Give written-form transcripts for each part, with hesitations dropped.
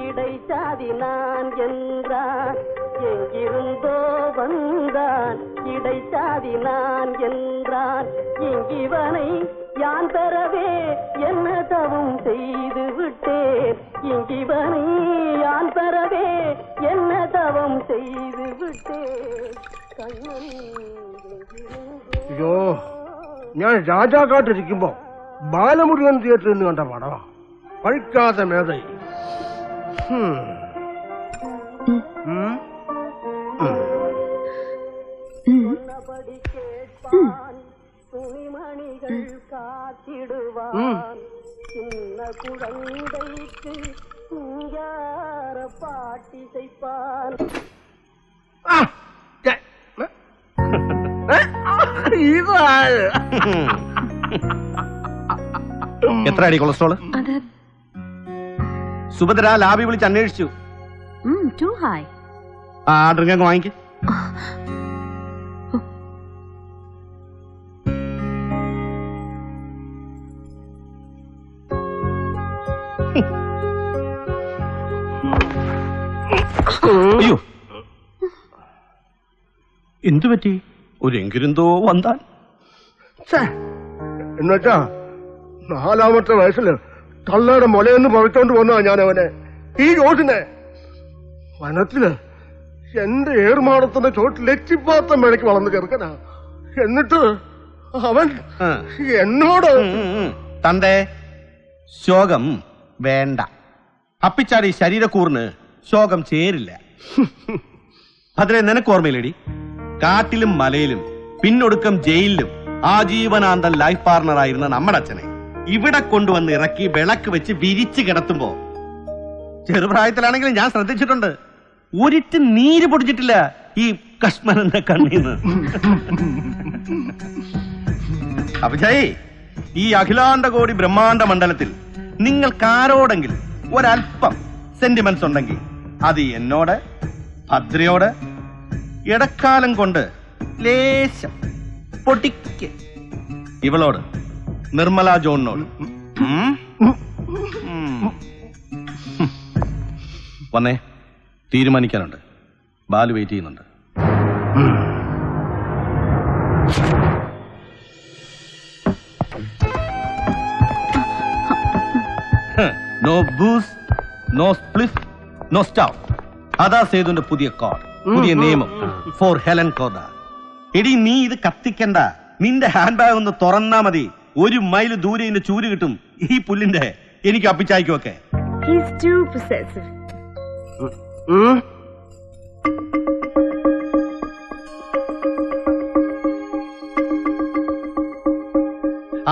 இடைச்சாதி நான் என்றான் எங்கிருந்தோ வந்தான் இடைச்சாதி நான் என்றான் இங்கிவனை யான் பெறவே என்ன தவம் செய்து விட்டேன் இங்கிவனை யான் பெறவே என்ன தவம் செய்து விட்டேன் അയ്യോ ഞാൻ രാജാക്കാട്ടിരിക്കുമ്പോ ബാലമുരുകൻ തിയേറ്ററിൽ നിന്ന് കണ്ട പടവാ പഴിക്കാതെ മേധയി துணிமணிகள் காத்திடுவான் சின்ன குழந்தைக்கு சிங்கார பாட்டிசைப்பான் എത്ര അടി കൊളസ്ട്രോള്? സുഭദ്ര ലാബി വിളിച്ച് അന്വേഷിച്ചു. ആ ഡ്രിങ്ക് അങ്ങ് വാങ്ങിക്ക്. അയ്യോ എന്തു പറ്റി? ഒരു എങ്കിരുന്തോ വന്താൻ എന്നുവെച്ചാ 4-ാമത്തെ വയസ്സില് തള്ളയുടെ മുലയെന്ന് പറിച്ചോണ്ട് വന്നതാ ഞാൻ അവനെ. ഈ ജോസിനെ വനത്തില് എന്റെ ഏറുമാടത്തിന്റെ ചോട്ടിൽ ലച്ചിപ്പാത്ത മേടയ്ക്ക് വളർന്ന് ചെറുക്കനാ. എന്നിട്ട് അവൻ എന്നോട് തന്റെ ശോകം വേണ്ട. അപ്പിച്ചാടി ശരീരക്കൂറിന് ശോകം ചേരില്ല. അതിനെ നിനക്ക് ഓർമ്മയില്ലേടി? കാട്ടിലും മലയിലും പിന്നൊടുക്കം ജയിലിലും ആജീവനാന്തം ലൈഫ് പാർട്ണറായിരുന്ന നമ്മുടെ അച്ഛനെ ഇവിടെ കൊണ്ടുവന്ന് ഇറക്കി വിളക്ക് വെച്ച് വിരിച്ചു കിടത്തുമ്പോ ചെറുപ്രായത്തിലാണെങ്കിലും ഞാൻ ശ്രദ്ധിച്ചിട്ടുണ്ട്, ഒരിറ്റ് നീര് പൊടിച്ചിട്ടില്ല ഈ കശ്മലന്റെ കണ്ണീന്ന്. അഭിജയ്, ഈ അഖിലാണ്ട കോടി ബ്രഹ്മാണ്ട മണ്ഡലത്തിൽ നിങ്ങൾക്കാരോടെങ്കിലും ഒരല്പം സെന്റിമെന്റ്സ് ഉണ്ടെങ്കിൽ അത് എന്നോട്, ഭദ്രയോട്, ഇടക്കാലം കൊണ്ട് ലേശം പൊട്ടിക്ക് ഇവളോട്, നിർമ്മല ജോണിനോട്. വന്നേ, തീരുമാനിക്കാനുണ്ട്. ബാലു വെയിറ്റ് ചെയ്യുന്നുണ്ട്. No booze, no spliff, no stove. അതാ സേതുവിന്റെ പുതിയ കോഡ്, പുതിയ നിയമം ഫോർ ഹെലൻ കോദ. എടി, നീ ഇത് കത്തിക്കണ്ട. നിന്റെ ഹാൻഡ് ബാഗ് ഒന്ന് തുറന്നാ മതി, 1 മൈൽ ദൂരെ ഇതിന്റെ ചൂര് കിട്ടും ഈ പുല്ലിന്റെ. എനിക്ക് അപ്പിച്ചായിക്കും ഒക്കെ.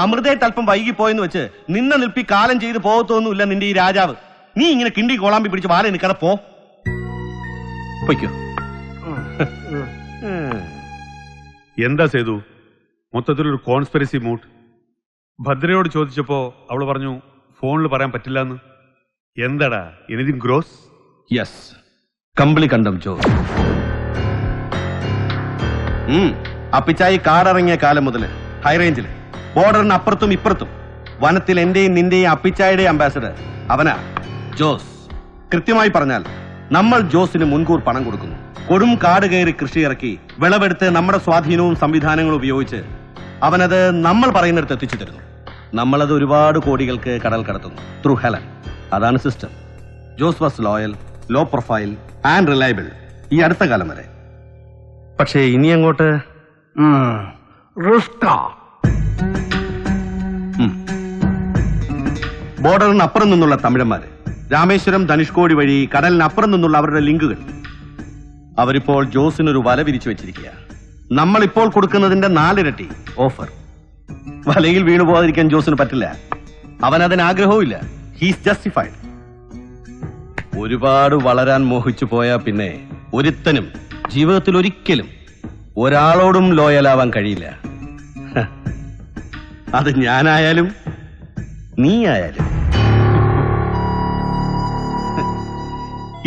അമൃതയായിട്ട് അല്പം വൈകി പോയെന്ന് വെച്ച് നിന്നെ നിൽപ്പി കാലം ചെയ്ത് പോകത്തൊന്നുമില്ല നിന്റെ ഈ രാജാവ്. നീ ഇങ്ങനെ കിണ്ടി കോളാമ്പി പിടിച്ച് വാല നിൽക്കാതെ പൊയ്ക്കോ. എന്താ സേതു, മൊത്തത്തിലൊരു കോൺസ്പിറസി മൂഡ്. ഭദ്രയോട് ചോദിച്ചപ്പോ അവള് പറഞ്ഞു ഫോണിൽ പറയാൻ പറ്റില്ല എന്ന്. എന്താടാ, എനിത്തിങ് ഗ്രോസ്? യെസ്, കമ്പിളി കണ്ടം ജോ. അപ്പിച്ചായി കാടിറങ്ങിയ കാലം മുതൽ ഹൈറേഞ്ചില് ബോർഡറിന് അപ്പുറത്തും ഇപ്പുറത്തും വനത്തിൽ എന്റെയും നിന്റെയും അപ്പിച്ചായുടെയും അംബാസഡർ അവനാ ജോസ്. കൃത്യമായി പറഞ്ഞാൽ നമ്മൾ ജോസിന് മുൻകൂർ പണം കൊടുക്കുന്നു. കൊടും കാട് കയറി കൃഷി ഇറക്കി വിളവെടുത്ത് നമ്മുടെ സ്വാധീനവും സംവിധാനങ്ങളും ഉപയോഗിച്ച് അവനത് നമ്മൾ പറയുന്നിടത്ത് എത്തിച്ചു തരുന്നു. നമ്മളത് ഒരുപാട് കോടികൾക്ക് കടൽ കടത്തുന്നു ത്രൂ ഹെലൻ. അതാണ് system. Jose was loyal, low profile and reliable ഈ അടുത്ത കാലം വരെ. പക്ഷേ ഇനി അങ്ങോട്ട് ബോർഡറിനപ്പുറം നിന്നുള്ള തമിഴന്മാര്, രാമേശ്വരം, ധനുഷ്കോടി വഴി കടലിനപ്പുറം നിന്നുള്ള അവരുടെ ലിങ്കുകൾ, അവരിപ്പോൾ ജോസിനൊരു വല വിരിച്ചു വെച്ചിരിക്കുക. നമ്മളിപ്പോൾ കൊടുക്കുന്നതിന്റെ 4 ഇരട്ടി ഓഫർ. വലയിൽ വീണു പോകാതിരിക്കാൻ ജോസിന് പറ്റില്ല. അവൻ അതിന് ആഗ്രഹവും ഇല്ല. He's justified. ഒരുപാട് വളരാൻ മോഹിച്ചു പോയാ പിന്നെ ഒരുത്തനും ജീവിതത്തിൽ ഒരിക്കലും ഒരാളോടും ലോയലാവാൻ കഴിയില്ല. അത് ഞാനായാലും നീ ആയാലും.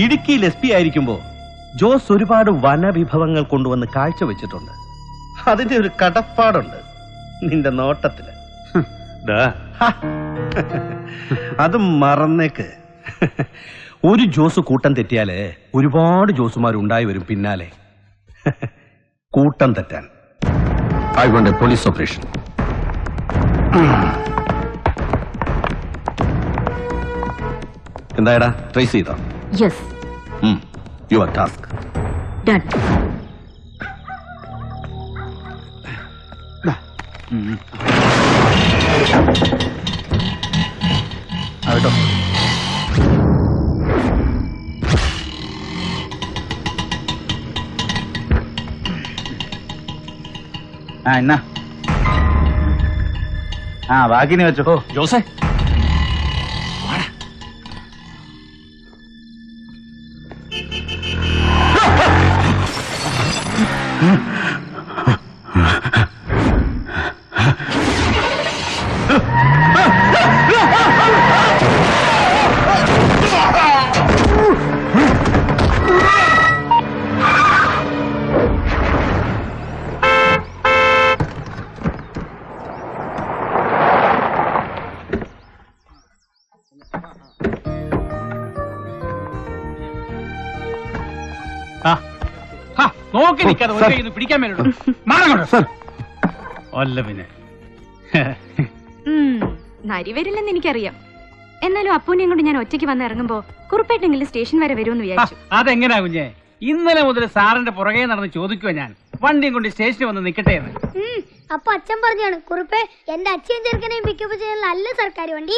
ഇടുക്കിയിൽ എസ് പി ആയിരിക്കുമ്പോ ജോസ് ഒരുപാട് വനവിഭവങ്ങൾ കൊണ്ടുവന്ന് കാഴ്ചവെച്ചിട്ടുണ്ട്. അതിന്റെ ഒരു കടപ്പാടുണ്ട് നിന്റെ നോട്ടത്തില്. അത് മറന്നേക്ക്. ഒരു ജോസ് കൂട്ടം തെറ്റിയാല് ഒരുപാട് ജോസുമാരുണ്ടായി വരും പിന്നാലെ. കൂട്ടം തെറ്റാൻ I want a police operation. എന്തായടാ ട്രേസ് ചെയ്തോ? Yes, your task done. Auto. എന്നാ ബാക്കിന് വെച്ചോ. ജോസേ, നോക്കി നിൽക്കാതെ പിടിക്കാൻ വേണ്ടി അല്ല പിന്നെ നരി വരില്ലെന്ന് എനിക്കറിയാം. എന്നാലും അപ്പൂനെയും കൊണ്ട് ഞാൻ ഒറ്റയ്ക്ക് വന്ന് ഇറങ്ങുമ്പോ കുറുപ്പേട്ടെങ്കിലും സ്റ്റേഷൻ വരെ വരുമെന്ന് വിചാരിച്ചു. അതെങ്ങനെയാ കുഞ്ഞെ? ഇന്നലെ മുതൽ സാറിന്റെ പുറകെ നടന്ന് ചോദിക്കുക ഞാൻ വണ്ടിയും കൊണ്ട് സ്റ്റേഷനിൽ വന്ന് നിക്കട്ടെ എന്ന്. അപ്പൊ അച്ഛൻ പറഞ്ഞാണ് കുറുപ്പേ എന്റെ അച്ഛൻ ചെറുക്കനെയും പിക്കപ്പ് ചെയ്യാൻ നല്ല സർക്കാർ വണ്ടി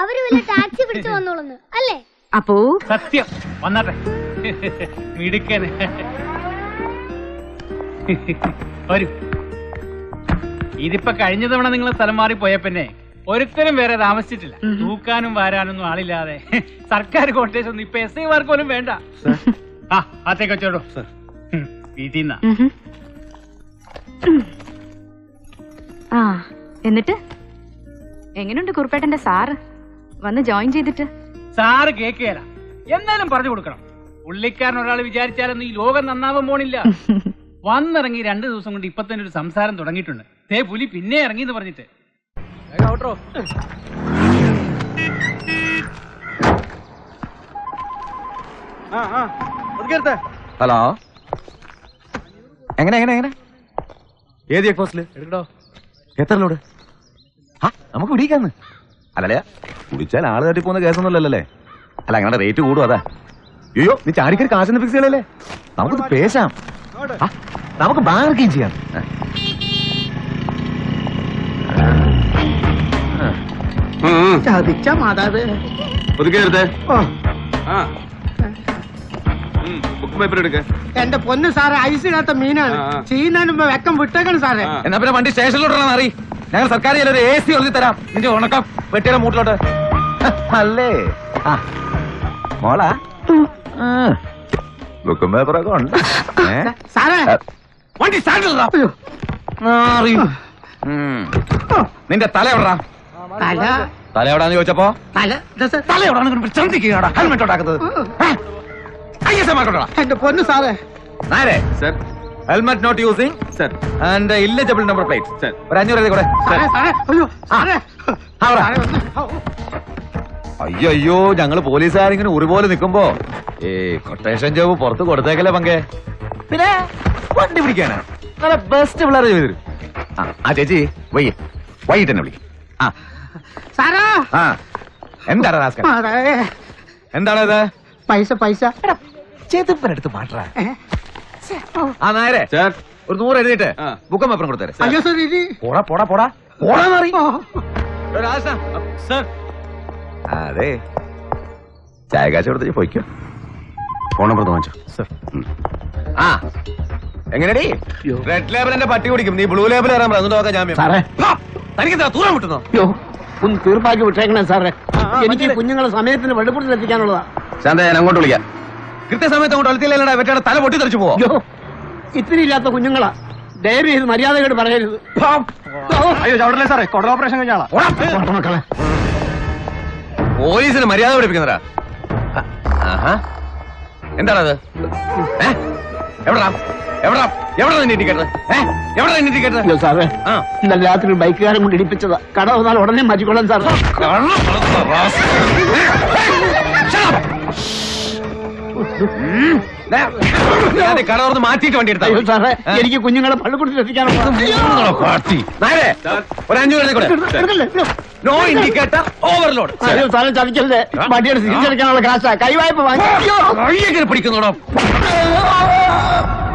അവര് വല്ല ടാക്സി പിടിച്ചു വന്നോളുന്നു അല്ലേ? അപ്പോ സത്യം വന്നാട്ടെ മിടുക്കന് വരൂ. ഇതിപ്പോ കഴിഞ്ഞ തവണ നിങ്ങൾ സ്ഥലം മാറി പോയ പിന്നെ ഒരുത്തരും വേറെ താമസിച്ചിട്ടില്ല. തൂക്കാനും വാരാനൊന്നും ആളില്ലാതെ സർക്കാർ കോട്ടേഴ്സ് ഒന്നും ഇപ്പൊ SI മാർക്ക് പോലും വേണ്ട. അത്തേക്ക് വെച്ചോടോ വീട്ടിൽ നിന്നാ. എന്നിട്ട് എങ്ങനെയുണ്ട് കുറുപ്പേട്ടന്റെ സാറ് വന്ന് ജോയിൻ ചെയ്തിട്ട്? സാറ് കേക്കുകയല്ല, എന്നാലും പറഞ്ഞു കൊടുക്കണം. പുള്ളിക്കാരൻ ഒരാൾ വിചാരിച്ചാലൊന്നും ഈ ലോകം നന്നാവാൻ പോണില്ല. വന്നിറങ്ങി 2 ദിവസം കൊണ്ട് ഇപ്പൊ തന്നെ ഒരു സംസാരം തുടങ്ങിയിട്ടുണ്ട്. തേ പുലി പിന്നെ ഇറങ്ങിന്ന് പറഞ്ഞിട്ട്. ഹലോ, എങ്ങനെ എങ്ങനെ എങ്ങനെ ഏത് ചെക്ക് പോസ്റ്റില് എടുക്കട്ടോ? എത്ര ലോഡ്? നമുക്ക് പിടിക്കാന്ന്. അല്ലല്ലേ, കുടിച്ചാൽ ആള് തട്ടി പോകുന്ന കേസൊന്നുമല്ലല്ലേ? അല്ല, അങ്ങനെ റേറ്റ് കൂടും. അതാ. അയ്യോ, നീ ചാടിക്കറി കാശിന് ഫിക്സ് ചെയ്യലല്ലേ? നമുക്ക് പേശാം, നമുക്ക് ബാർഗെയിൻ ചെയ്യാം. ചതിച്ച മാതാവ് എന്റെ പൊന്ന് സാറേ, ഐസിടാത്ത മീനാണ്. ചെയ്യുന്നതിന് മുമ്പ് വെക്കം വിട്ടേക്കണം സാറേ. എന്നാ പിന്നെ വണ്ടി സ്റ്റേഷനിലോട്ടാണ് അറി. ഞങ്ങൾ സർക്കാർ ഒരു AC ഒഴുതി തരാം നിന്റെ ഉണക്കം വെട്ടിയുടെ മൂട്ടിലോട്ട്. അല്ലേ മോളാ? ബുക്കും പേപ്പറൊക്കെ ഉണ്ട് സാറേ. വണ്ടി നിന്റെ തല എവിടാ? തല എവിടാന്ന് ചോദിച്ചപ്പോ തല എവിടാണ് ശ്രദ്ധിക്കുകയാണ് ഹെൽമെറ്റ് ഉണ്ടാക്കുന്നത്. എന്റെ പൊന്ന് സാറേ. നേരെ helmet not using sir and illegible number plate sir. ഒരു 500 എഴുതി കൂടെ. അയ്യോ, ഞങ്ങള് പോലീസുകാരിങ്ങനെ ഉറിപോലെ നിക്കുമ്പോ കൊട്ടേഷൻ ജോബ് പുറത്ത് കൊടുത്തേക്കല്ലേ പങ്കെ. പിന്നെ വണ്ടി പിടിക്കാനാ നല്ല ബെസ്റ്റ് പിള്ളേർ ചെയ്തു. ആ ചേച്ചി വൈകിട്ട് തന്നെ വിളിക്കും. എന്താണ് റാസ്കൽ? എന്താണ് ഇത്? പൈസ പൈസ ചെതുപ്പനെടുത്ത് മാറ്റാ. നേരെ ഒരു 100 എഴുതിട്ട് ബുക്കും പേപ്പറും കൊടുത്തേരെ. അയ്യോ സാർ, ഇത് പോടാ പോടാ പോടാ പോടാന്നറി. അതെ, ചായ കാശ് കൊടുത്ത് പോയിക്കോ. ഫോൺ നമ്പർ വാങ്ങിച്ചോ സർ. എങ്ങനെയാടി? റെഡ് ലേബൽ എന്റെ പട്ടി കുടിക്കും, നീ ബ്ലൂ ലേബൽ കയറാൻ പറഞ്ഞു നോക്കാം. ജാമ്യം തനിക്കെന്താ ദൂരം വിട്ടുന്നോ? ഒന്ന് തീർപ്പാക്കി വിട്ടേക്കണേ സാറേ. എനിക്ക് കുഞ്ഞുങ്ങളെ സമയത്തിന് വെള്ളപ്പുറത്തിൽ എത്തിക്കാനുള്ളതാ. ശാന്ത, ഞാൻ അങ്ങോട്ട് വിളിക്കാം. കൃത്യസമയത്ത് അങ്ങോട്ട് അളുത്തില്ല വെറ്റാണ് തല പൊട്ടി തെറിച്ചു പോവോ? ഇത്തിരി ഇല്ലാത്ത കുഞ്ഞുങ്ങളാ, ദയവ് ചെയ്ത് മര്യാദയോട് പറയരുത്. അയ്യോ ചവിടല്ലേ സാറേ, കൊടൽ ഓപ്പറേഷൻ കഴിഞ്ഞാളാ. പോലീസിന് മര്യാദ പഠിപ്പിക്കുന്നതാ. എന്താണത്? എവിടാ എവിടാ എവിടെ നിന്നെ ഇടിക്കരുത് എവിടെ നിന്നെ ഇടിക്കരുത് സാറേ ഇന്നലെ രാത്രി ബൈക്കുകാരൻ കൊണ്ട് ഇടിപ്പിച്ചതാ. കട വന്നാൽ ഉടനെ മാറ്റിക്കൊള്ളാൻ സാർ. കട തുറന്ന് മാറ്റിയിട്ട് വണ്ടി എടുത്താ സാറേ എനിക്ക് കുഞ്ഞുങ്ങളെ പള്ളിക്കൂടത്തിൽ എത്തിക്കാനുള്ള ഒരു 5 നോ ഇൻഡിക്കേറ്റർ ഓവർലോഡ്. സാറേ ചതിക്കല്ലേ, വണ്ടിയുടെ തിരിച്ചടിക്കാനുള്ള കാശാ. കൈവായ്പ വാങ്ങി പിടിക്കുന്നോടോ